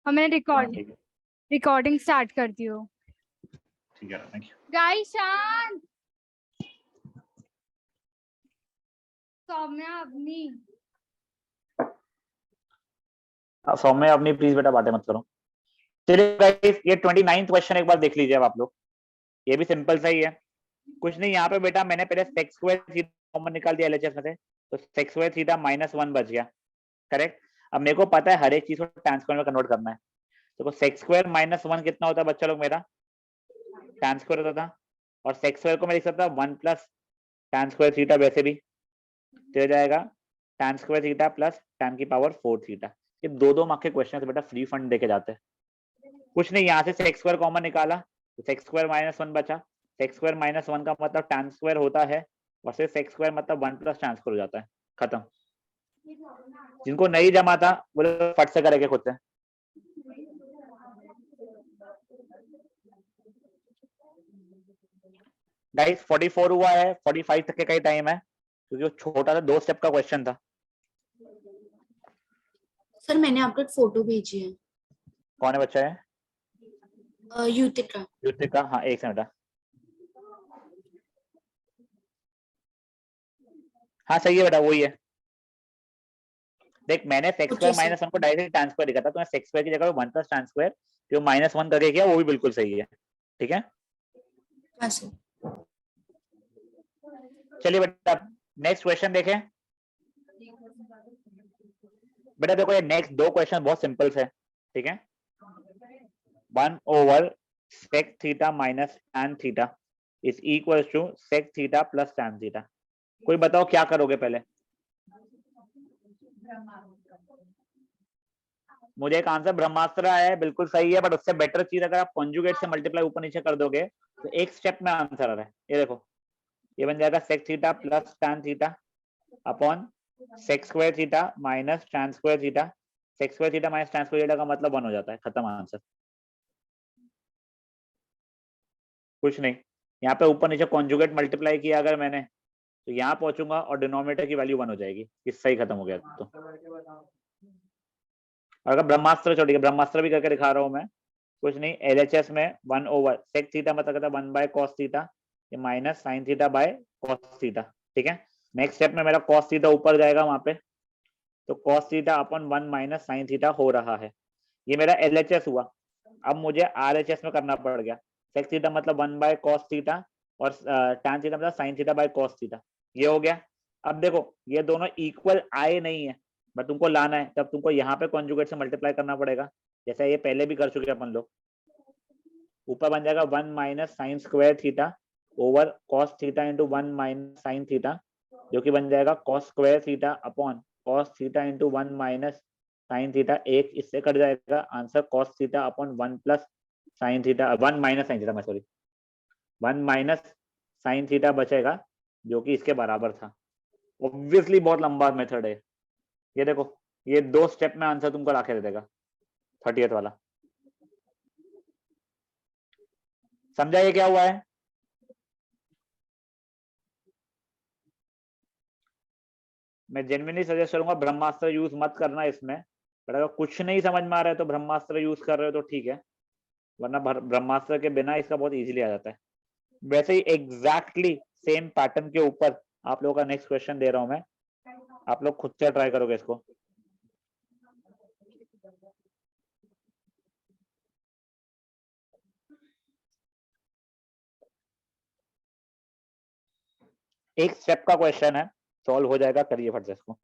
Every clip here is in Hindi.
और मैंने हाँ ठीक है, रिकॉर्डिंग स्टार्ट कर दी हो। ठीक है, थैंक यू। गाइस शांत। सौम्या अपनी सौम्य अपनी प्लीज बेटा बातें मत करो। चलिए गाइस, ये 29th क्वेश्चन एक बार देख लीजिए अब आप लोग। ये भी सिंपल सा ही है, कुछ नहीं। यहाँ पे बेटा मैंने पहले सेक्स स्क्वायर थीटा कॉमन निकाल दिया एलएचएस में से, तो सेक्स स्क्वायर थीटा -1 बच गया। करेक्ट। अब मेरे को पता है हर एक चीज को tan स्क्वायर में कन्वर्ट करना है। तो सेक्स स्क्वायर -1 कितना होता है बच्चा लोग मेरा? tan स्क्वायर होता था। और सेक्स स्क्वायर को मैं लिख सकता 1 प्लस tan स्क्वायर थीटा, वैसे भी तो हो जाएगा tan square theta plus tan की पावर 4 थीटा। ये दो मार्क के क्वेश्चन बेटा फ्री फंड देके जाते हैं। कुछ नहीं, यहाँ से सेक्स स्क्वायर कॉमन निकाला तो सेक्स स्क्वायर -1 बचा। सेक्स स्क्वायर -1 का मतलब tan स्क्वायर होता है, और फिर सेक्स स्क्वायर मतलब 1 प्लस tan स्क्वायर हो जाता है। खत्म। जिनको नहीं जमा था वो लोग फट से करेंगे खुद से। गाइस 44 हुआ है, 45 तक के का ही टाइम है, क्योंकि वो छोटा सा 2 स्टेप का क्वेश्चन था। सर मैंने आपको एक फोटो भेजी है। कौन है बच्चा है? युतिका। युतिका, हाँ एक सेकंड। हाँ सही है बेटा, वही है। देख मैंने सेक्स स्क्वायर -1 को डायरेक्ट tan स्क्वायर लिखा था, तो मैं सेक्स स्क्वायर की जगह 1 प्लस tan स्क्वायर जो -1 करके किया वो भी बिल्कुल सही है। ठीक है, चलिए बेटा नेक्स्ट क्वेश्चन देखें। बेटा देखो ये नेक्स्ट 2 क्वेश्चन बहुत सिंपल है। ठीक है, 1 sec theta minus tan theta is equal to sec theta plus tan theta. कोई बताओ क्या करोगे पहले? मुझे एक आंसर ब्रह्मास्त्र आया है, बिल्कुल सही है, बट उससे बेटर चीज अगर आप कॉन्जुगेट से मल्टीप्लाई ऊपर नीचे कर दोगे तो एक स्टेप में आंसर आ रहा है। ये देखो, ये बन जाएगा sec theta plus tan theta upon sec square theta minus tan square theta. sec square theta minus tan square theta का मतलब 1 हो जाता है। खत्म आंसर। कुछ नहीं, यहाँ पे ऊपर नीचे कॉन्जुगेट मल्टीप्लाई किया अगर मैंने, तो यहाँ पहुंचूंगा और डिनोमिनेटर की वैल्यू 1 हो जाएगी। किससे ही खत्म हो गया। तो अगर ब्रह्मास्त्र छोड़ के ब्रह्मास्त्र भी करके दिखा रहा हूँ मैं। कुछ नहीं, एलएचएस में 1 ओवर सेक थीटा मतलब कहता है 1 बाय कॉस थीटा, ये minus sign theta by cos theta. ठीक है, नेक्स्ट स्टेप में मेरा कॉस थीटा ऊपर जाएगा वहां पे, तो कॉस थीटा अपन 1 माइनस साइन थीटा हो रहा है। ये मेरा एलएचएस हुआ। अब मुझे आरएचएस में करना पड़ गया। सेक थीटा मतलब 1 बाय कॉस थीटा और tan थीटा मतलब sign theta by cos theta. ये हो गया। अब देखो ये दोनों इक्वल आए नहीं है, बट तुमको लाना है, तब तुमको यहाँ पे कॉन्जुगेट से मल्टीप्लाई करना पड़ेगा, जैसा ये पहले भी कर चुके अपन लोग। ऊपर बन जाएगा 1 minus sign square theta over cos theta into 1 minus sine theta, जो कि बन जाएगा cos square theta upon cos theta into 1 minus sine theta. एक इससे कट जाएगा, answer cos theta upon 1 plus sine theta, 1 minus sine theta, मैं सॉरी 1 माइनस साइन थीटा बचेगा, जो कि इसके बराबर था। ऑब्वियसली बहुत लंबा मेथड है ये। देखो ये 2 स्टेप में आंसर तुमको लाके दे देगा 30th वाला। समझा ये क्या हुआ है? मैं जेन्युइनली सजेस्ट करूंगा ब्रह्मास्त्र यूज मत करना इसमें, बट अगर कुछ नहीं समझ में आ रहा है तो ब्रह्मास्त्र यूज कर रहे हो तो ठीक है, वरना ब्रह्मास्त्र के बिना इसका बहुत इजीली आ जाता है। वैसे ही एग्जैक्टली सेम पैटर्न के ऊपर आप लोगों का नेक्स्ट क्वेश्चन दे रहा हूं मैं, आप लोग खुद से ट्राई करोगे इसको। एक स्टेप का क्वेश्चन है, सॉल्व हो जाएगा, करिए फट से इसको।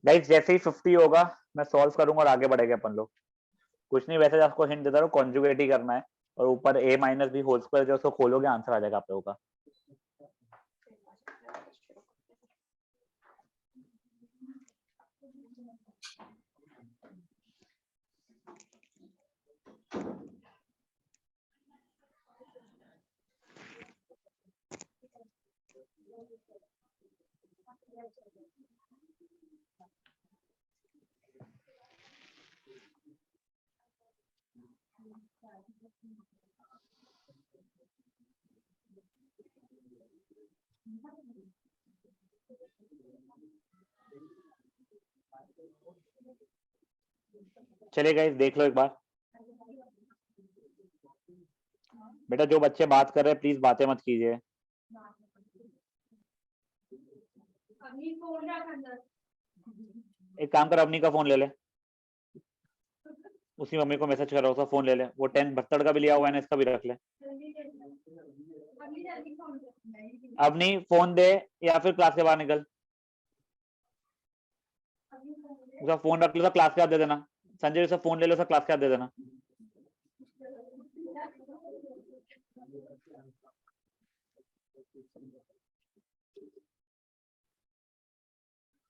गाइस जैसे ही 50 होगा मैं सॉल्व करूंगा और आगे बढ़ेंगे अपन लोग। कुछ नहीं, वैसे आपको हिंट देता हूँ, कॉन्जुगेट ही करना है और ऊपर a minus B whole square जो उसको खोलोगे आंसर आ जाएगा आप लोगों का। चलिए गाइस देख लो एक बार। बेटा जो बच्चे बात कर रहे हैं प्लीज बातें मत कीजिए। एक काम कर, अपनी का फोन ले ले, उसी मम्मी को मैसेज कर रहा हूँ, उसका फोन ले ले, वो 10 72 का भी लिया हुआ है ना, इसका भी रख ले। अब नहीं फोन दे या फिर क्लास के बाहर निकल। उसका फोन रख लो, क्लास के बाद दे देना। संजय उसका फोन ले लो, उसका क्लास के बाद दे देना।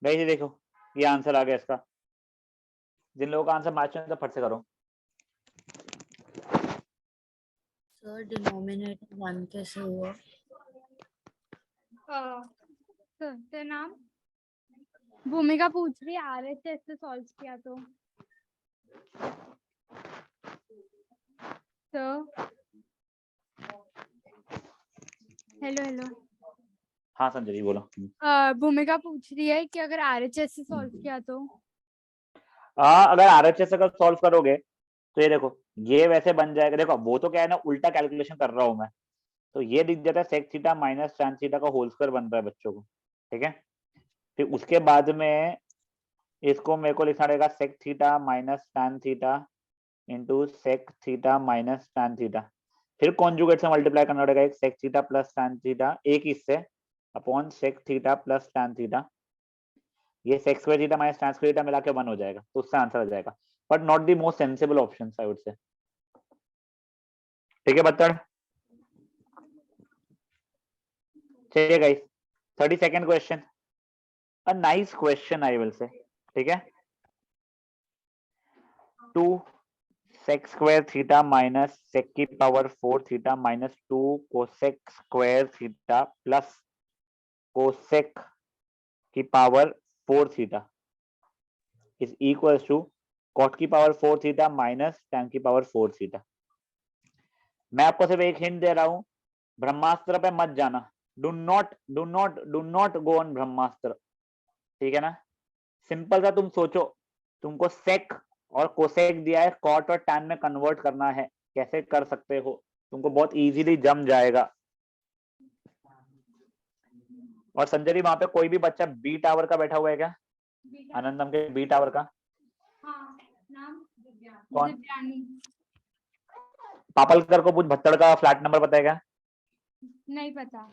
भाई देखो ये आंसर आ गया इसका। जिन लोगों का आंसर मैच है तो फट से करो। सर डिनोमिनेटर 1 कैसे हुआ? तो नाम भूमिका पूछ रही है आरएचएस से सॉल्व किया तो हेलो हेलो। हाँ संजय जी बोलो। भूमिका पूछ रही है कि अगर आरएचएस से सॉल्व किया तो अगर आरएचएस अगर सॉल्व करोगे तो ये देखो ये वैसे बन जाएगा। देखो वो तो क्या है ना, उल्टा कैलकुलेशन कर रहा हूं मैं, तो ये दिख जाता है sec theta minus tan theta का होल स्क्वायर बन रहा है बच्चों को, ठीक है। फिर उसके बाद में इसको मेरे को लिखना रहेगा sec theta minus tan theta into sec theta minus tan theta. फिर कॉन्जुगेट से मल्टीप्लाई करना पड़ेगा, एक sec theta plus tan theta एक इससे upon sec theta plus tan theta. ये sec square theta minus tan square theta मिला के 1 हो जाएगा, तो उससे आंसर आ जाएगा, but not the most sensible option I would say. ठीक है बत्तड़। चलिए guys 32nd question, a nice question I will say, ठीक है। 2 sec square theta minus sec की power 4 theta minus 2 cosec square theta plus cosec की power 4 theta is equal to cot की पावर 4 थीटा माइनस टैन की पावर 4 थीटा। मैं आपको सिर्फ एक हिंट दे रहा हूं, ब्रह्मास्त्र पे मत जाना। डू नॉट गो ऑन ब्रह्मास्त्र, ठीक है ना। सिंपल सा तुम सोचो, तुमको सेक और कोसेक दिया है, कॉट और टैन में कन्वर्ट करना है, कैसे कर सकते हो, तुमको बहुत इजीली जम जाएगा। और संजय जी वहां पे कोई भी बच्चा बी टावर का बैठा हुआ है क्या? आनंदम के बी टावर का नाम कौन? दिव्यानी। पापलकर को पूछ, भत्तड़ का फ्लैट नंबर पता है क्या? नहीं पता।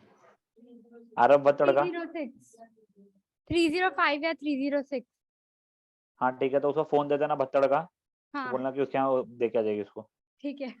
आरव भत्तड़ का 306 305 या 306। हाँ ठीक है, तो उसको फोन दे देना भत्तड़ का, तो हाँ बोलना कि उसके यहाँ देके आ जाएगी उसको। ठीक है।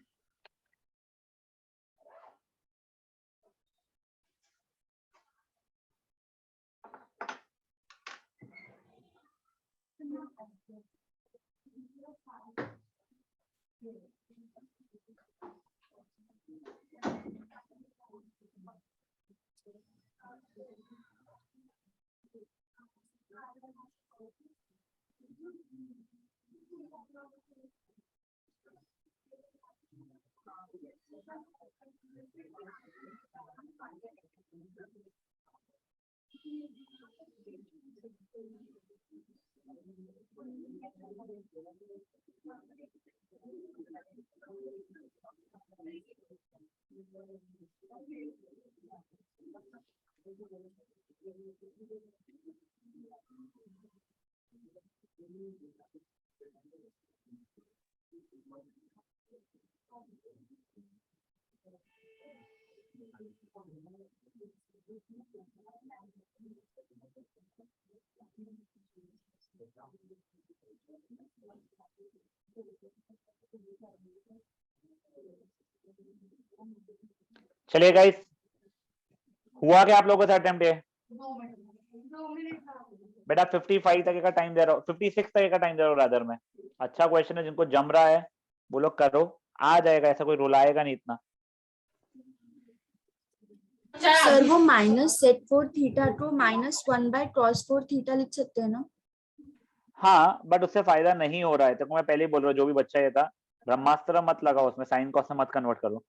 चलिए गाइस, हुआ क्या आप लोगों से अटेम्प्ट ये? 2 मिनट बेटा 55 तक का टाइम दे रहा हूँ, 56 तक का टाइम दे रहा हूँ रादर में। अच्छा क्वेश्चन है, जिनको जम रहा है वो लोग करो, आ जाएगा, ऐसा कोई रुलाएगा नहीं इतना। सर वो minus sec four theta two minus 1/cos4 theta लिख सकते हैं ना? हाँ, बट उससे फायदा नहीं हो रहा है, तो मैं पहले ही बोल रहा हूँ, जो भी बच्चा ये था ब्रह्मास्त्र मत लगाओ उसमें, साइन कॉस में मत कन्वर्ट करो।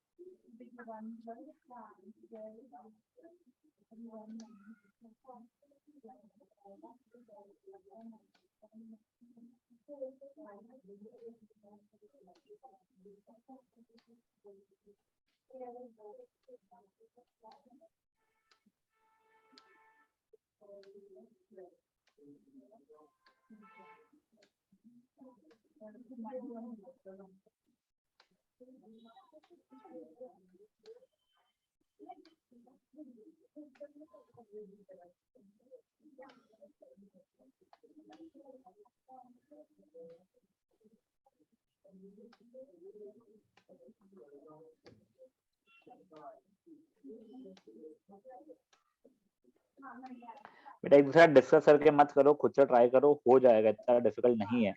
बेटा एक दूसरा डिस्कस करके मत करो, खुद से ट्राई करो, हो जाएगा, इतना डिफिकल्ट नहीं है।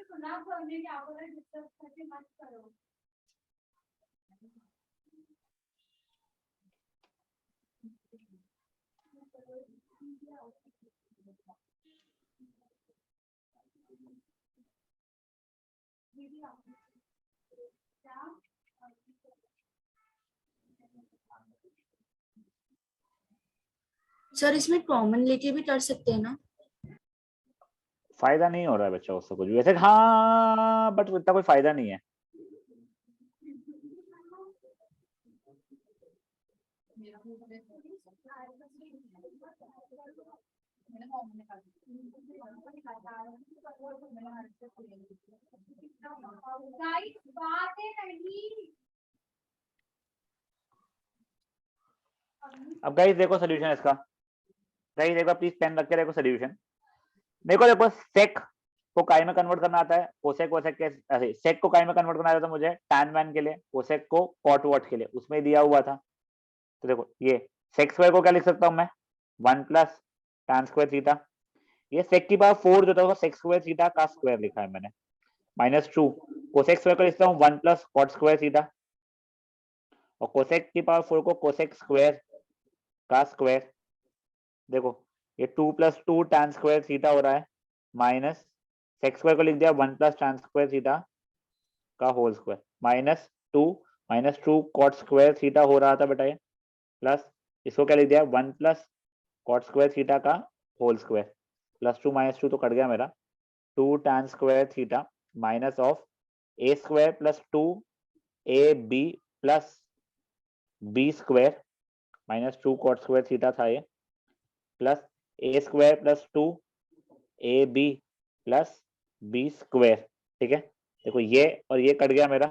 सुना हमने क्या बोला, डिस्कस करके मत करो। सर इसमें कॉमन लेके भी कर सकते हैं ना? फायदा नहीं हो रहा है बच्चा उससे कुछ भी, वैसे हाँ, बट इतना कोई फायदा नहीं है। अब गाइस देखो सोल्यूशन इसका, गाइस देखो प्लीज पेन रख के देखो सोल्यूशन। देखो देखो सेक को काय में कन्वर्ट करना आता है, कोसेक वोसेक के, अरे सेक को काय में कन्वर्ट करना आता था मुझे टैन वैन के लिए, कोसेक को कॉट वॉट के लिए, उसमें दिया हुआ था। तो देखो ये सेक स्क्वायर को क्या लिख सकता हूँ मैं, 1 प्लस टैन स्क्वायर थीटा, ये सेक की पावर 4 जो था सेक स्क्वायर थीटा का स्क्वायर लिखा है मैंने, -2 कोसेक स्क्वायर को लिखता हूँ 1 प्लस कॉट स्क्वायर थीटा, और कोसेक की पावर 4 को कोसेक स्क्वायर का स्क्वायर। देखो ये 2 + 2 टैन स्क्वायर थीटा हो रहा है, माइनस सेक स्क्वायर को लिख दिया 1 प्लस टैन स्क्वायर थीटा का whole square, -2 cot square theta हो रहा था बेटा ये, प्लस इसको क्या लिख दिया 1 प्लस कॉट स्क्वायर थीटा का होल स्क्वायर, +2 -2 तो कट गया मेरा, 2 tan square theta minus of A square plus 2 A B plus B square, -2 cot square theta था ये, plus A square plus 2 A B plus B square. ठीक है, देखो ये और ये कट गया मेरा,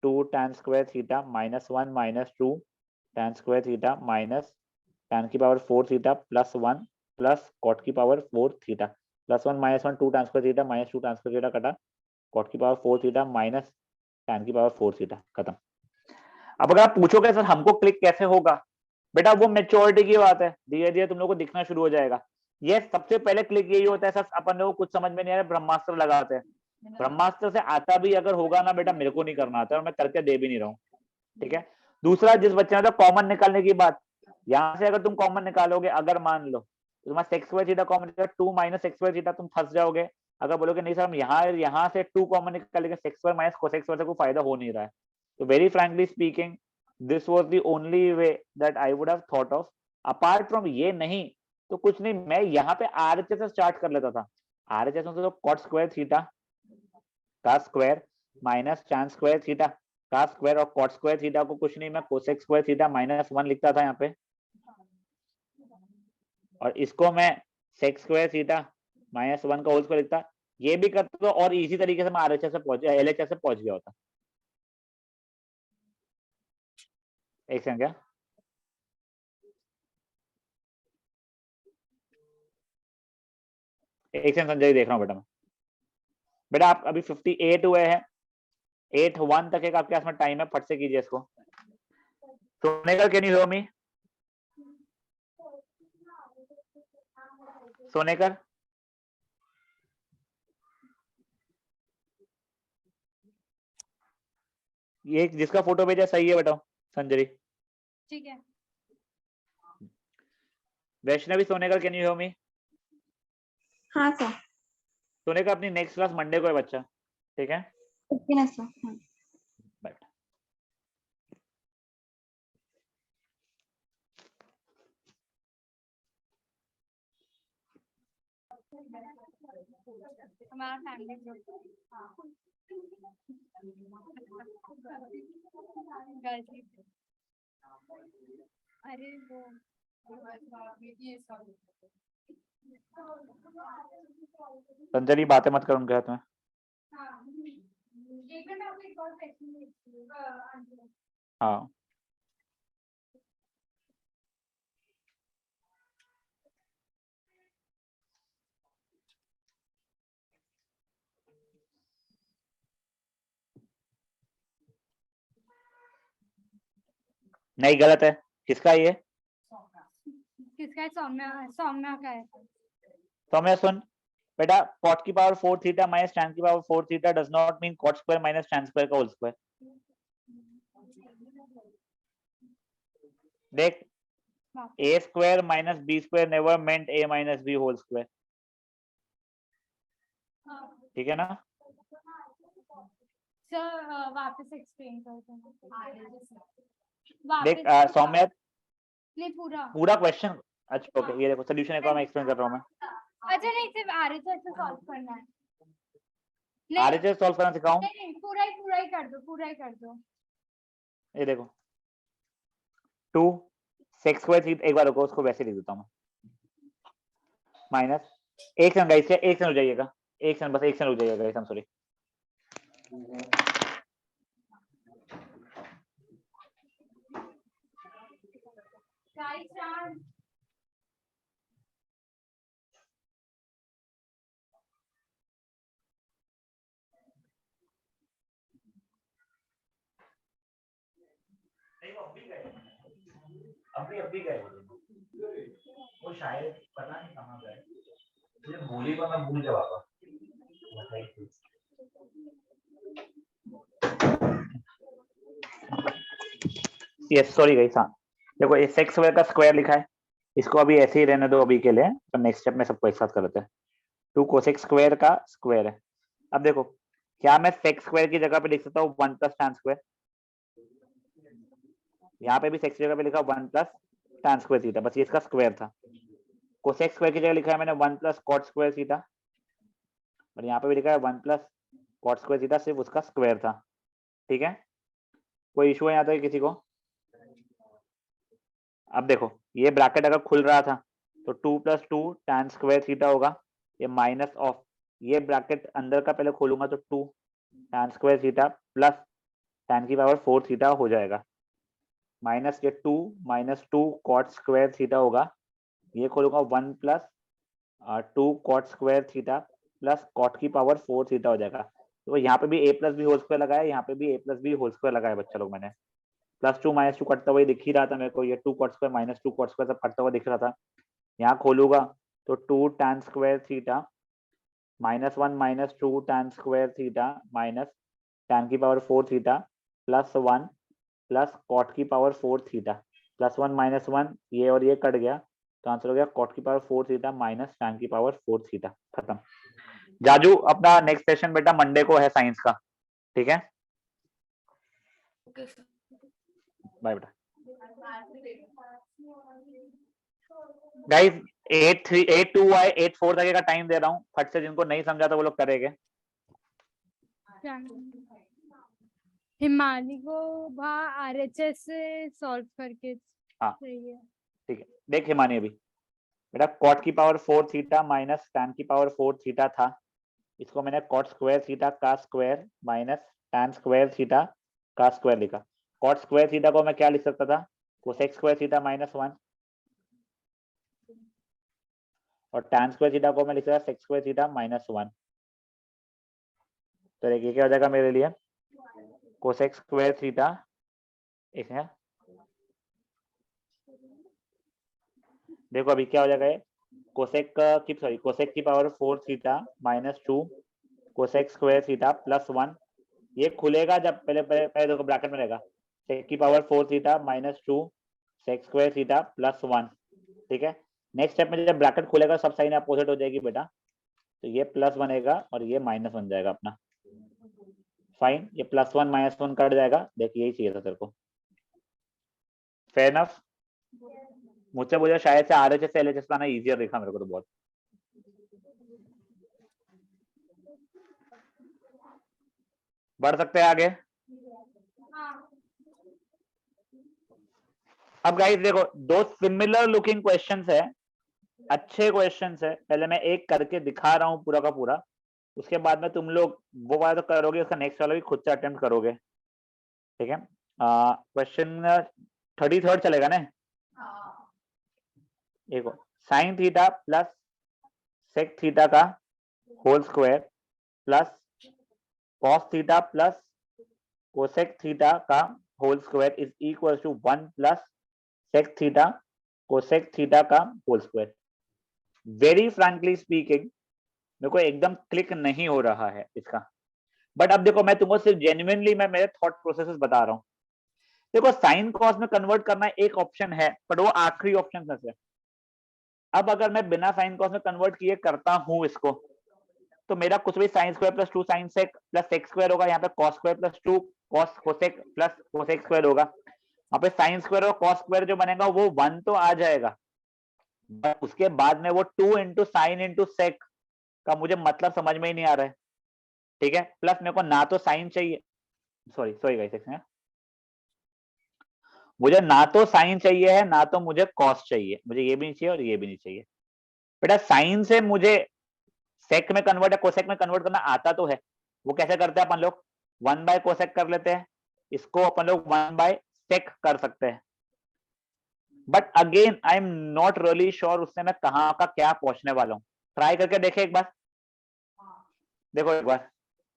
2 tan square theta -1 -2 tan square theta minus tan की पावर 4 थीटा +1 प्लस कॉट की power 4 theta, +1 -1 2 tan square theta -2 tan square theta कटा, कॉट की पावर 4 थीटा माइनस टैन की पावर 4 थीटा, खत्म। अब अगर आप पूछोगे सर हमको क्लिक कैसे होगा, बेटा वो मेच्योरिटी की बात है, धीरे धीरे तुम लोग को दिखना शुरू हो जाएगा। ये सबसे पहले क्लिक यही होता है सर, अपन लोग को कुछ समझ में नहीं आ रहा, ब्रह्मास्त्र लगाते हैं, ब्रह्मास्त्र से आता भी अगर होगा ना बेटा, मेरे को नहीं करना आता और मैं करके दे भी नहीं रहा हूँ। ठीक है, दूसरा जिस बच्चे ने तो कॉमन निकालने की बात, यहाँ से अगर तुम कॉमन निकालोगे, अगर मान लो तुम्हारा सेक्स स्क्वायर थीटा कॉमन निकला 2 माइनस सेक्स स्क्वायर थीटा, तुम फंस जाओगे। अगर बोलोगे नहीं सर हम यहाँ से 2 कॉमन निकालेंगे, sex square minus cosec square से कोई फायदा हो नहीं रहा है। तो very frankly speaking this was the only way that I would have thought of, apart from ये नहीं तो कुछ नहीं, मैं यहाँ पे आरएचएस से स्टार्ट कर लेता था। आरएचएस में तो कॉट स्क्वायर थीटा का square minus tan square theta का स्क्वायर, और कॉट स्क्वायर थीटा को कुछ नहीं मैं कोसेक स्क्वायर थीटा -1 लिखता था यहाँ पे, और इसको मैं सेक स्क्वायर थीटा -1 का होल स्क्वायर लिखता, ये भी करता तो और इजी तरीके से मैं आरएचएस से पहुंच एलएचएस से पहुंच गया होता। एक सेकंड, क्या एक सेकंड संजय देख रहा हूँ बेटा मैं। बेटा आप अभी 58 हुए हैं, 81 तक एक आपके पास में टाइम है, फट से कीजिए इसको। Sonekar can you hear me? Sonekar ये जिसका फोटो भेजा सही है बताओ संजय। ठीक है। Vaishnavi Sonekar can you hear me? हाँ सर। सोनेकर अपनी नेक्स्ट क्लास मंडे को है बच्चा, ठीक है? ओके ना सर। बैठ। हमारा फैमिली ग्रुप। अरे वो संजय बातें मत कर उनके हाथ में। हाँ नहीं गलत है। किसका ये? किसका है? सौम्या, सौम्या का है। सौम्या सुन बेटा, cot की पावर 4 थीटा माइनस tan की power 4 theta does not mean cot square minus tan square का होल स्क्वायर। देख a square minus b square never meant a minus b whole square, ठीक है ना? सर वापस एक्सप्लेन कर दो। देख सौम्या नहीं पूरा पूरा क्वेश्चन। अच्छा ओके ये देखो सोल्यूशन एक बार मैं एक्सप्लेन कर रहा हूँ मैं। अच्छा नहीं सिर्फ आरएचएस से सॉल्व करना है। नहीं आरएचएस सॉल्व करना सिखाऊं? नहीं पूरा ही कर दो, पूरा ही कर दो। ये देखो 2 sec स्क्वायर थीटा, एक बार रुको उसको वैसे लिख देता हूँ मैं, माइनस एक सेकंड गाइस, एक सेकंड हो जाइएगा, एक सेकंड बस एक सेकंड हो जाइएगा गाइस, आई एम सॉरी। अभी गए वो शायद पता नहीं कहाँ गए, मुझे भूल ही मैं भूल गया वापस। Yes sorry guys. हाँ देखो ये सेक्स स्क्वायर का स्क्वायर लिखा है, इसको अभी ऐसे ही रहने दो अभी के लिए, तो नेक्स्ट स्टेप में सबको एक साथ कर लेते हैं। 2 कोसेक स्क्वायर का स्क्वायर है। अब देखो क्या मैं सेक्स स्क्वायर की जगह पे लिख सकता हूँ 1 प्लस tan स्क्वायर? यहाँ पे भी सेक्स की जगह पे लिखा 1 प्लस tan स्क्वायर थीटा, बस ये इसका स्क्वायर था। कोसेक स्क्वायर की जगह लिखा है मैंने 1 प्लस कॉट स्क्वायर थीटा, और यहाँ पे भी लिखा है 1 प्लस कॉट स्क्वायर थीटा, सिर्फ उसका स्क्वायर था, ठीक है? कोई इशू है यहाँ तक किसी को? अब देखो ये ब्रैकेट अगर खुल रहा था तो 2 प्लस 2 tan स्क्वायर थीटा होगा, ये माइनस ऑफ ये ब्रैकेट अंदर का पहले खोलूंगा तो 2 tan square theta plus tan की पावर 4 थीटा हो जाएगा, माइनस ये 2 माइनस 2 कॉट स्क्वायर थीटा होगा, ये खोलूंगा 1 plus 2 cot square theta plus cot की पावर 4 थीटा हो जाएगा। तो यहाँ पे भी a plus B whole square लगाया, यहाँ पे भी a plus B whole square लगाया बच्चा लोग, मैंने प्लस 2 माइनस 2 कटता हुआ दिख ही रहा था मेरे को, ये 2 cot square minus 2 cot square सब कटता हुआ दिख रहा था। यहाँ खोलूंगा तो 2 tan square theta minus 1 minus 2 tan square theta minus tan की power 4 theta plus 1 plus cot की पावर 4 थीटा, प्लस 1 माइनस 1 ये और ये कट गया, तो आंसर हो गया कॉट की पावर 4 थीटा माइनस tan की पावर 4 थीटा। खत्म। जाजू अपना नेक्स्ट सेशन बेटा मंडे को है साइंस का, ठीक है? बाय बेटा। गाइस 8-2 8-4 तक का टाइम दे रहा हूँ, फट से जिनको नहीं समझा तो वो लोग करेंगे। हिमानी को आरएचएस से सॉल्व करके हाँ सही है। ठीक है, देख हिमानी अभी बेटा कॉट की पावर 4 थीटा माइनस tan की पावर 4 थीटा था, इसको मैंने कॉट स्क्वायर थीटा का square minus tan square theta का स्क्वायर लिखा। कॉट स्क्वायर थीटा को मैं क्या लिख सकता था? कोसेक स्क्वायर थीटा माइनस 1, और tan स्क्वायर थीटा को मैं लिख रहा sec स्क्वायर थीटा -1। तो देखिए क्या हो जाएगा मेरे लिए, कोसेक स्क्वायर थीटा एक है, देखो अभी क्या हो जाएगा ये, कोसेक की सॉरी कोसेक की power 4 theta -2 cosec square theta +1। ये खुलेगा जब पहले पहले पहले देखो ब्रैकेट में रहेगा सेक की power 4 theta -2 sec square theta +1। ठीक है, नेक्स्ट स्टेप में जब ब्रैकेट खुलेगा सब साइन अपोजिट हो जाएगी बेटा, तो ये प्लस बनेगा और ये माइनस बन जाएगा अपना। फाइन, ये +1 -1 कट जाएगा, देखिए यही चाहिए था तेरे को। Fair enough. मुझसे मुझे शायद से आरएचएस से एलएचएस लाना इजियर दिखा मेरे को तो बहुत। बढ़ सकते हैं आगे। अब गाइस देखो दो सिमिलर लुकिंग क्वेश्चंस है, अच्छे क्वेश्चंस है। पहले मैं एक करके दिखा रहा हूं पूरा का पूरा, उसके बाद में तुम लोग वो वाला तो करोगे, उसका नेक्स्ट वाला भी खुद से अटेम्प्ट करोगे। ठीक है, क्वेश्चन 33 चलेगा ना। देखो sine theta plus sec theta का whole square plus cos theta plus cosec theta का whole square is equal to 1 plus sec theta cosec theta का whole square. Very frankly speaking मेरे को एकदम क्लिक नहीं हो रहा है इसका, बट अब देखो मैं तुमको सिर्फ जेन्युइनली मैं मेरे थॉट प्रोसेसेस बता रहा हूं। देखो साइन कॉस में कन्वर्ट करना एक ऑप्शन है, पर वो आखिरी ऑप्शन में से। अब अगर मैं बिना साइन कॉस में कन्वर्ट किए करता हूं इसको, तो मेरा कुछ भी sine square plus 2 sine sec plus sec square होगा, यहाँ पे cos square plus 2 cos cosec plus cosec square होगा। यहाँ पे साइन स्क्वायर और कॉस स्क्वायर जो बनेगा वो 1 तो आ जाएगा, बट उसके बाद में वो 2 इंटू साइन इंटू सेक का मुझे मतलब समझ में ही नहीं आ रहा है। ठीक है, प्लस मेरे को ना तो साइन चाहिए, सॉरी सॉरी गाइस, मुझे ना तो साइन चाहिए है ना तो मुझे कॉस चाहिए, मुझे ये भी नहीं चाहिए और ये भी नहीं चाहिए। बेटा साइन से मुझे सेक में कन्वर्ट या कोसेक में कन्वर्ट करना आता तो है। वो कैसे करते हैं अपन लोग, 1 बाय कोसेक कर लेते हैं, इसको अपन लोग 1 बाय सेक कर सकते हैं। But again I am not really sure उससे मैं कहाँ का क्या पहुंचने वाला हूँ। ट्राई करके देखे एक बार, देखो एक बार,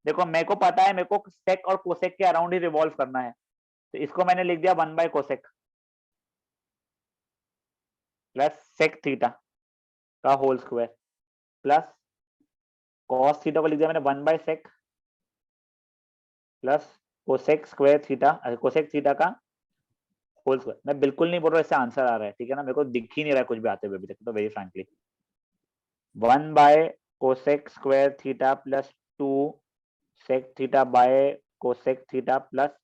देखो मेरे को पता है मेरे को सेक और कोसेक के अराउंड ही रिवॉल्व करना है, तो इसको मैंने लिख दिया 1 by cosec plus sec theta का whole square plus cos theta को लिख दिया मैंने 1 by sec plus cosec square theta cosec theta का होल स्क्वायर। मैं बिल्कुल नहीं बोल रहा इससे आंसर आ रहा है, ठीक है ना, मेरे को दिख ही नहीं रहा है कुछ भी आते हुए अभी तक, तो very frankly 1 by cosec square theta plus 2 sec theta by cosec theta plus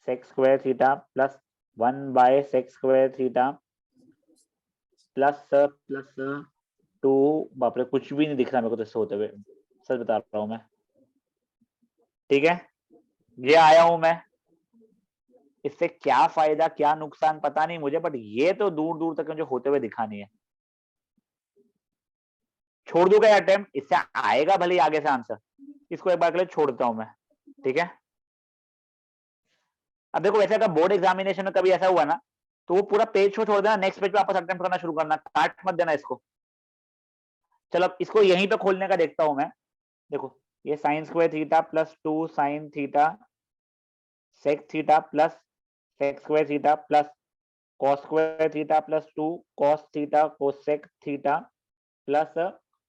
sec square theta plus 1 by sec square theta plus plus 2, बाप रे कुछ भी नहीं दिख रहा मेरे को तो इससे होते हुए, सच बता रहा हूं मैं। ठीक है, ये आया हूं मैं, इससे क्या फायदा क्या नुकसान पता नहीं मुझे, बट ये तो दूर दूर तक मुझे होते हुए दिखा नहीं है। छोड़ दूंगा अटेम्प्ट, इससे आएगा भले आगे से आंसर, इसको एक बार के लिए छोड़ता हूं मैं। ठीक है, अब देखो वैसे अगर बोर्ड एग्जामिनेशन में कभी ऐसा हुआ ना, तो वो पूरा पेज को छोड़ देना, नेक्स्ट पेज पे वापस अटेम्प्ट करना शुरू करना, काट मत देना इसको। चलो अब इसको यहीं पे खोलने का देखता हूं मैं। देखो ये sine square theta plus 2 sine theta sec theta plus sec square theta plus cos square theta plus 2 cos theta cosec theta plus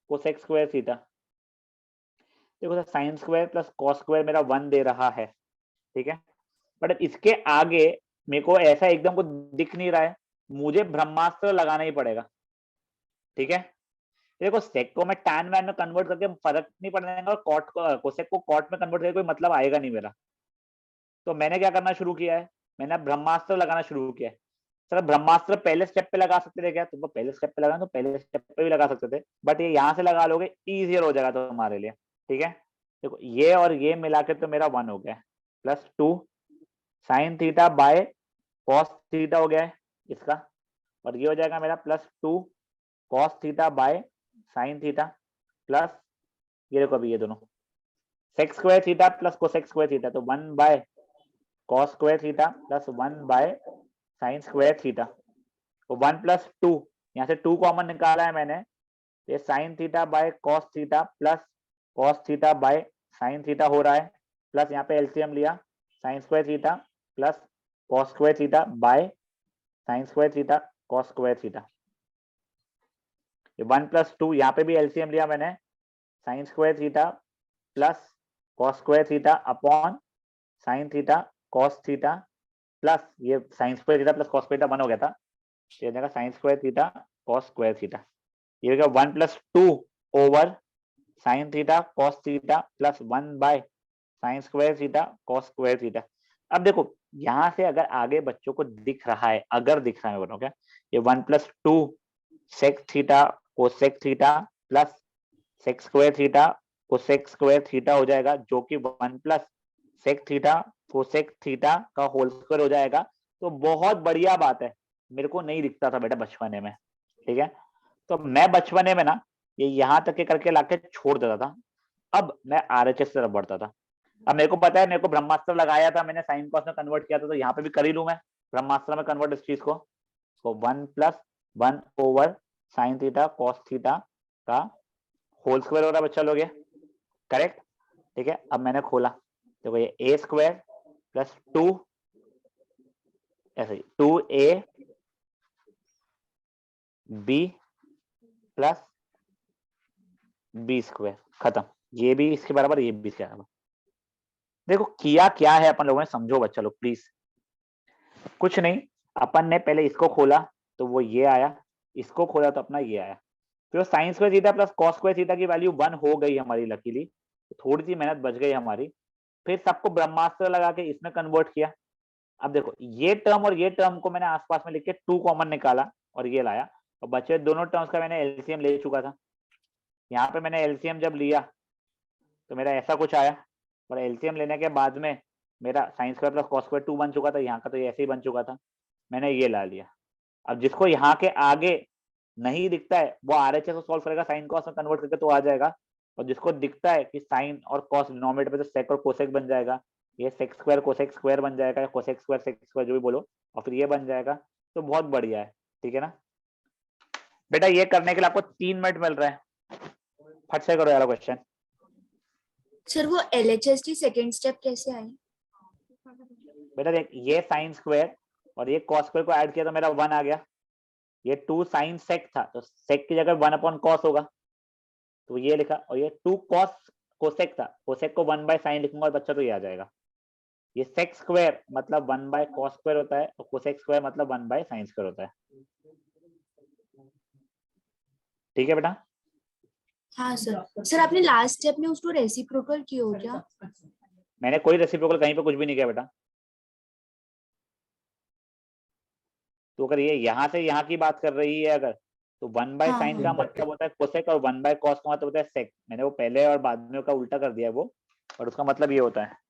cosec square theta. देखो sir sine square plus cos square मेरा 1 दे रहा है, ठीक है, बट इसके आगे मेरे को ऐसा एकदम को दिख नहीं रहा है, मुझे ब्रह्मास्त्र लगाना ही पड़ेगा। ठीक है, देखो सेक को मैं टैन वैन में कन्वर्ट करके फर्क नहीं पड़ने देगा, और कॉट को कोसेक को कॉट में कन्वर्ट करके कोई मतलब आएगा नहीं मेरा। तो मैंने क्या करना शुरू किया है, मैंने ब्रह्मास्त्र लगाना शुरू किया है। सर ब्रह्मास्त्र पहले स्टेप पे लगा सकते थे क्या, तुमको पहले स्टेप पे लगाना तो पहले स्टेप पे भी लगा सकते थे, बट ये यहाँ से लगा लोगे इजियर हो जाएगा तो तुम्हारे लिए। ठीक है, देखो ये और ये मिला के तो मेरा 1 हो गया plus 2 sine theta by cos theta हो गया है इसका, और ये हो जाएगा मेरा plus 2 cos theta by sine theta plus ये देखो अभी ये दोनों sec square theta plus cosec square theta, तो 1 by cos square theta plus 1 by sine square theta, तो 1 प्लस 2 यहाँ से 2 कॉमन निकाला है मैंने, ये sine theta by cos theta plus cos theta by sine theta हो रहा है, प्लस यहाँ पे एलसीएम लिया sine square theta plus cos square theta by sine square theta cos square theta. ये 1+2 यहाँ पे भी एलसीएम लिया मैंने sine square theta plus cos square theta upon sine theta cos theta plus ये sine square theta plus cos square theta 1 हो गया था, ये हो जाएगा sign square theta cos square theta. ये हो गया 1+2 over sign theta cos theta plus 1 by sine square theta cos square theta. अब देखो यहाँ से अगर आगे बच्चों को दिख रहा है, अगर दिख रहा है बोलो क्या, ये 1+2 sec theta cosec theta plus sec square theta cosec square theta हो जाएगा, जो कि 1 plus sec theta cosec theta का होल स्क्वायर हो जाएगा। तो बहुत बढ़िया बात है, मेरे को नहीं दिखता था बेटा बचपने में, ठीक है। तो मैं बचपने में ना ये यहाँ तक के करके लाके छोड़ देता था, अब मैं आरएचएस की तरफ बढ़ता था। अब मेरे को पता है, मेरे को ब्रह्मास्त्र लगाया था मैंने, साइन कॉस में कन्वर्ट किया था, तो यहाँ पे भी कर ही लूं मैं ब्रह्मास्त्र में कन्वर्ट इस चीज को। तो 1+1 over sign theta cos theta का होल स्क्वायर हो रहा है बच्चा लोग, ये करेक्ट, ठीक है। अब मैंने खोला देखो ये ए स्क्वायर प्लस 2 ऐसे 2a B plus B square, खत्म। ये भी इसके बराबर, ये भी इसके बराबर। देखो किया क्या है अपन लोगों ने, समझो बच्चा लोग प्लीज। कुछ नहीं, अपन ने पहले इसको खोला तो वो ये आया, इसको खोला तो अपना ये आया, फिर sign square theta plus cos square theta की वैल्यू 1 हो गई हमारी लकीली, थोड़ी सी मेहनत बच गई हमारी। फिर सबको ब्रह्मास्त्र लगा के इसमें कन्वर्ट किया। अब देखो ये टर्म और ये टर्म को मैंने आसपास में लिख के 2 कॉमन निकाला और ये लाया, और बचे दोनों टर्म्स का मैंने एलसीएम ले चुका था। यहाँ पे मैंने एलसीएम जब लिया तो मेरा ऐसा कुछ आया, और एलसीएम लेने के बाद में मेरा sign square plus cos square 2 बन चुका था, यहाँ का तो ये ऐसे ही बन चुका था, मैंने ये ला लिया। अब जिसको यहाँ के आगे नहीं दिखता है वो आरएचएस को सॉल्व करेगा, साइन कॉस में कन्वर्ट करके तो आ जाएगा। और जिसको दिखता है कि साइन और कॉस डिनोमिनेटर पे तो सेक और कोसेक बन जाएगा, ये सेक स्क्वायर कोसेक स्क्वायर बन जाएगा, या कोसेक स्क्वायर सेक स्क्वायर जो भी बोलो, और फिर ये बन जाएगा। तो बहुत बढ़िया है, ठीक है ना बेटा। ये करने के लिए आपको 3 मिनट मिल रहे हैं, फट से करो यार क्वेश्चन। सर वो एलएचएस की सेकंड स्टेप कैसे आई? बेटा देख, ये साइन स्क्वायर और ये कॉस स्क्वायर को ऐड किया तो मेरा 1 आ गया। ये 2 साइन सेक था तो सेक की जगह 1/cos होगा, तो ये लिखा। और ये 2 cos कोसेक था, कोसेक को 1/sin लिखूंगा और बच्चा तो ये आ जाएगा। ये सेक स्क्वायर मतलब 1/cos स्क्वायर होता है, और कोसेक स्क्वायर मतलब 1/sin स्क्वायर होता है, ठीक है बेटा। हाँ सर। सर आपने लास्ट स्टेप में उसको रेसिप्रोकल किया हो क्या? मैंने कोई रेसिप्रोकल कहीं पे कुछ भी नहीं किया बेटा। तो अगर ये यहाँ से यहाँ की बात कर रही है अगर, तो 1/sin का मतलब होता है कोसेक, और 1/cos का मतलब होता है सेक। मैंने वो पहले और बाद में का उल्टा कर दिया है वो, और उसका मतलब ये होता है।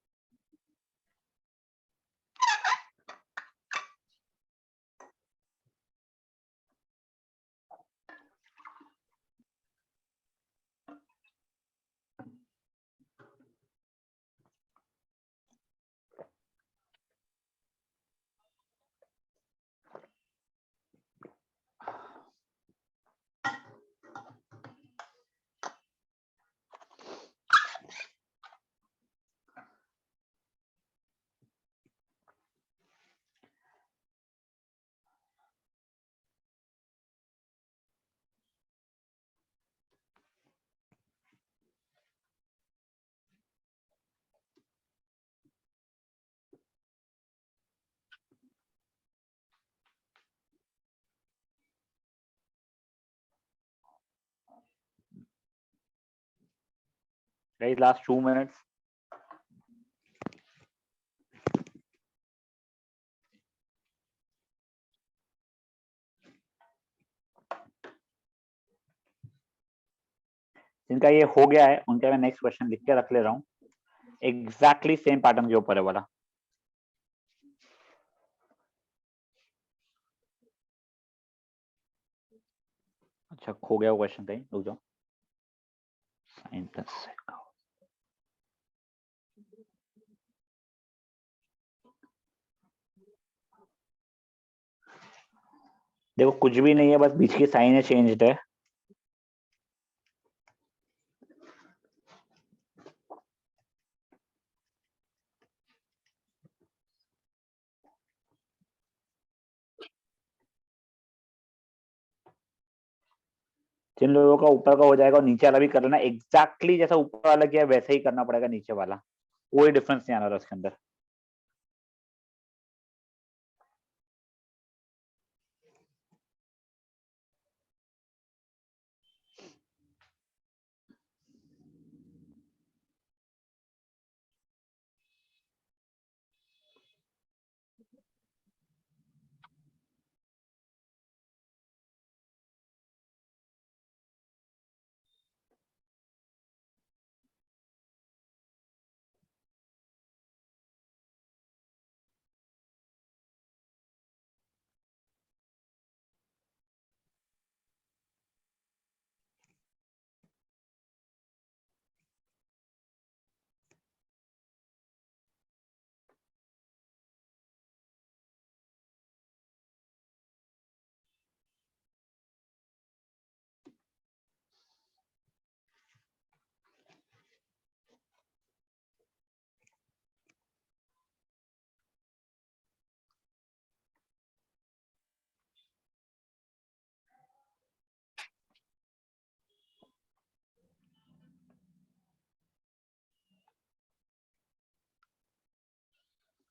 Guys, last 2 minutes. जिनका ये हो गया है उनका मैं नेक्स्ट क्वेश्चन लिख के रख ले रहा हूँ, एग्जैक्टली सेम पैटर्न के ऊपर है वाला। अच्छा खो गया वो क्वेश्चन कहीं, रुक जाओ। साइन प्लस सेक, देखो कुछ भी नहीं है, बस बीच की साइन है चेंज्ड है। जिन लोगों का ऊपर का हो जाएगा और नीचे वाला भी कर लेना, एग्जैक्टली जैसा ऊपर वाला किया वैसे ही करना पड़ेगा नीचे वाला, कोई डिफरेंस नहीं आना रहा उसके अंदर।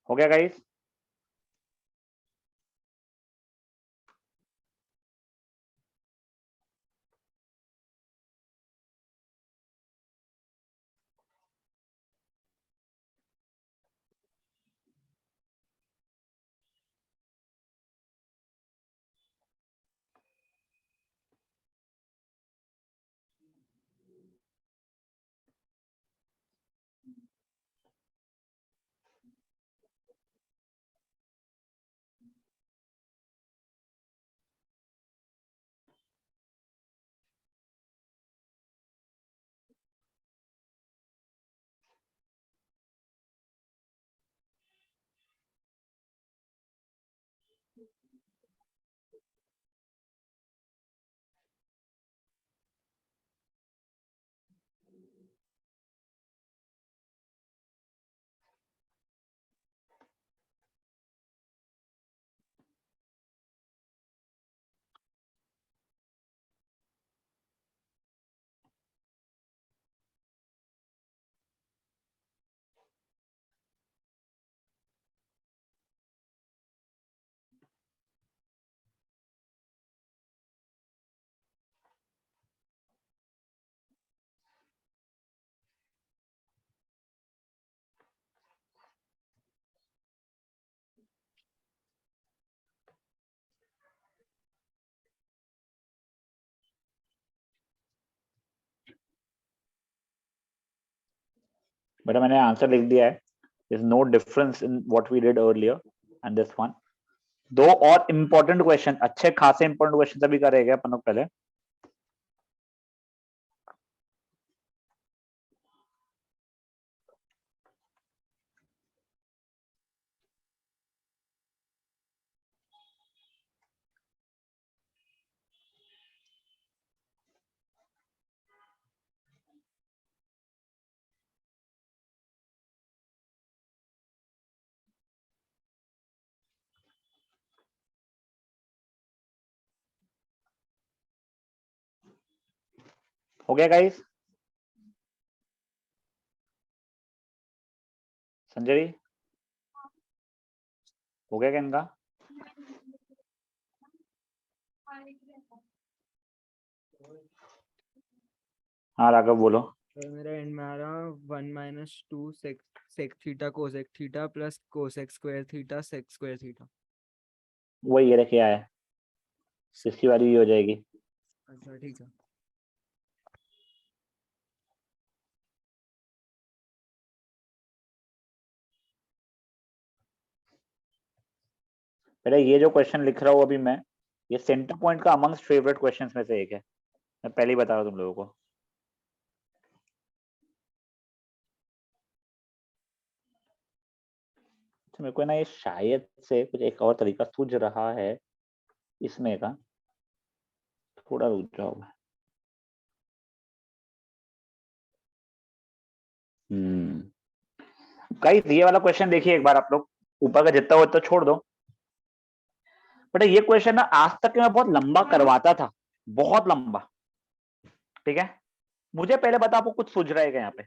हो गया गाइस? बेटा मैंने आंसर लिख दिया है। There's no difference in what we did earlier and this one. दो और इंपॉर्टेंट क्वेश्चन, अच्छे खासे इंपॉर्टेंट क्वेश्चन अभी करेंगे अपन लोग पहले। हो गया गाइस? संजय जी हो गया क्या इनका? हाँ राघव बोलो। मेरा एंड में आ रहा 1 minus 2 sec theta cosec theta plus cosec square theta sec square theta. वही ये रखे आया है, इसकी वाली भी हो जाएगी। अच्छा ठीक है। बेटा ये जो क्वेश्चन लिख रहा हूँ अभी मैं, ये सेंटर पॉइंट का अमंगस्ट फेवरेट क्वेश्चंस में से एक है, मैं पहले ही बता रहा हूँ तुम लोगों को। तो मेरे को ना ये शायद से कुछ एक और तरीका सूझ रहा है इसमें का, थोड़ा रुक जाओ। गाइस ये वाला क्वेश्चन देखिए एक बार आप लोग, ऊपर का जितना हो उतना छोड़ दो। बट ये क्वेश्चन ना आज तक मैं बहुत लंबा करवाता था, बहुत लंबा, ठीक है, मुझे पहले बता आपको कुछ सूझ रहा है क्या यहाँ पे?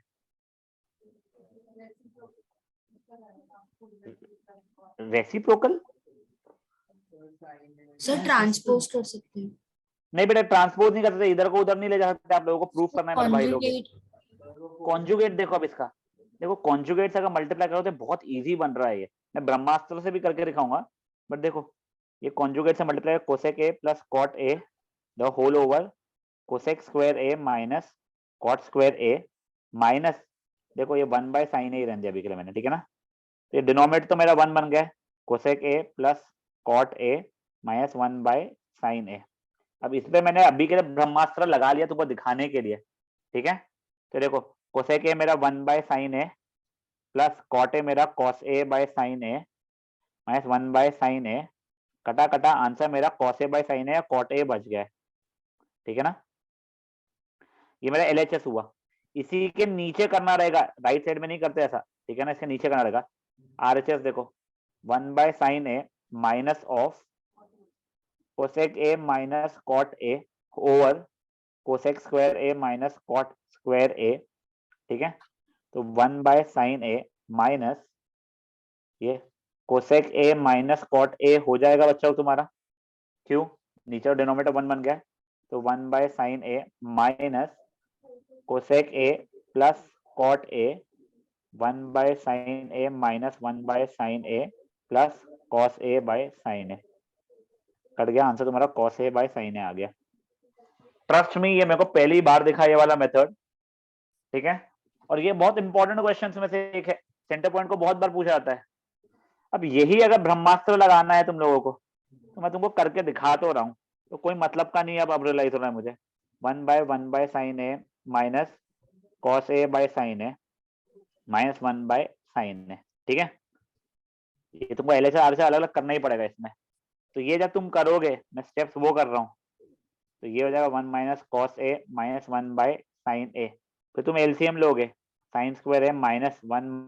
रेसिप्रोकल? सर ट्रांसपोज कर सकते हैं। नहीं बेटा, ट्रांसपोज नहीं कर सकते, इधर को उधर नहीं ले जा सकते, आप लोगों को प्रूफ करना है मेरे भाई लोग। कॉन्जुगेट कॉन्जुगेट देखो, अब इसका देखो, कॉन्जुगेट से अगर मल्टीप्लाई करो तो बहुत इजी बन रहा है ये, मैं ब्रह्मास्त्र से भी करके दिखाऊंगा, बट देखो ये कॉन्जुगेट से multiply cosec A plus cot A the whole over cosec square A minus cot square A minus, देखो ये 1/sin ए ही रहने दिया अभी के लिए मैंने, ठीक है ना। तो ये डिनोमिनेटर तो मेरा 1 बन गया, cosec A plus cot A minus 1/sin A. अब इस पे मैंने अभी के लिए ब्रह्मास्त्र लगा लिया तुमको दिखाने के लिए, ठीक है। तो देखो कोसेक ए मेरा 1/sin ए प्लस कॉट ए मेरा cos A by sine A minus 1/sin ए, कटा कटा आंसर मेरा कॉस ए बाय साइन ए या कॉट ए बच गया है, ठीक है ना। ये मेरा LHS हुआ। इसी के नीचे करना रहेगा, राइट साइड में नहीं करते ऐसा, ठीक है ना, इसके नीचे करना रहेगा RHS। देखो 1/sin A minus of cosec A minus cot A over cosec square A minus cot square A, ठीक है। तो 1/sin ए माइनस ये cosec A minus cot A हो जाएगा बच्चों तुम्हारा, क्यों, नीचे डिनोमिनेटर 1 बन गया, तो 1/sin A minus cosec A plus cot A 1/sin A minus 1/sin A plus cos A by sine A, cut गया आंसर तुम्हारा, cos A by sine A आ गया। ट्रस्ट मी, ये मेरे को पहली बार दिखा ये वाला मेथड, ठीक है, और ये बहुत इंपॉर्टेंट क्वेश्चंस में से एक है, सेंटर पॉइंट को बहुत बार पूछा जाता है। अब यही अगर ब्रह्मास्त्र लगाना है तुम लोगों को, तो मैं तुमको करके दिखा तो रहा हूँ, तो कोई मतलब का नहीं है, अब रियलाइज हो रहा है मुझे। 1/1/sin A minus cos A by sine A minus 1/sin ए, ठीक है। ये तुमको LHS RHS अलग अलग करना ही पड़ेगा इसमें। तो ये जब तुम करोगे, मैं स्टेप्स वो कर रहा हूँ, तो ये हो जाएगा 1 minus cos A minus 1/sin ए, फिर तुम LCM लोगे, साइन स्क्वायर ए माइनस 1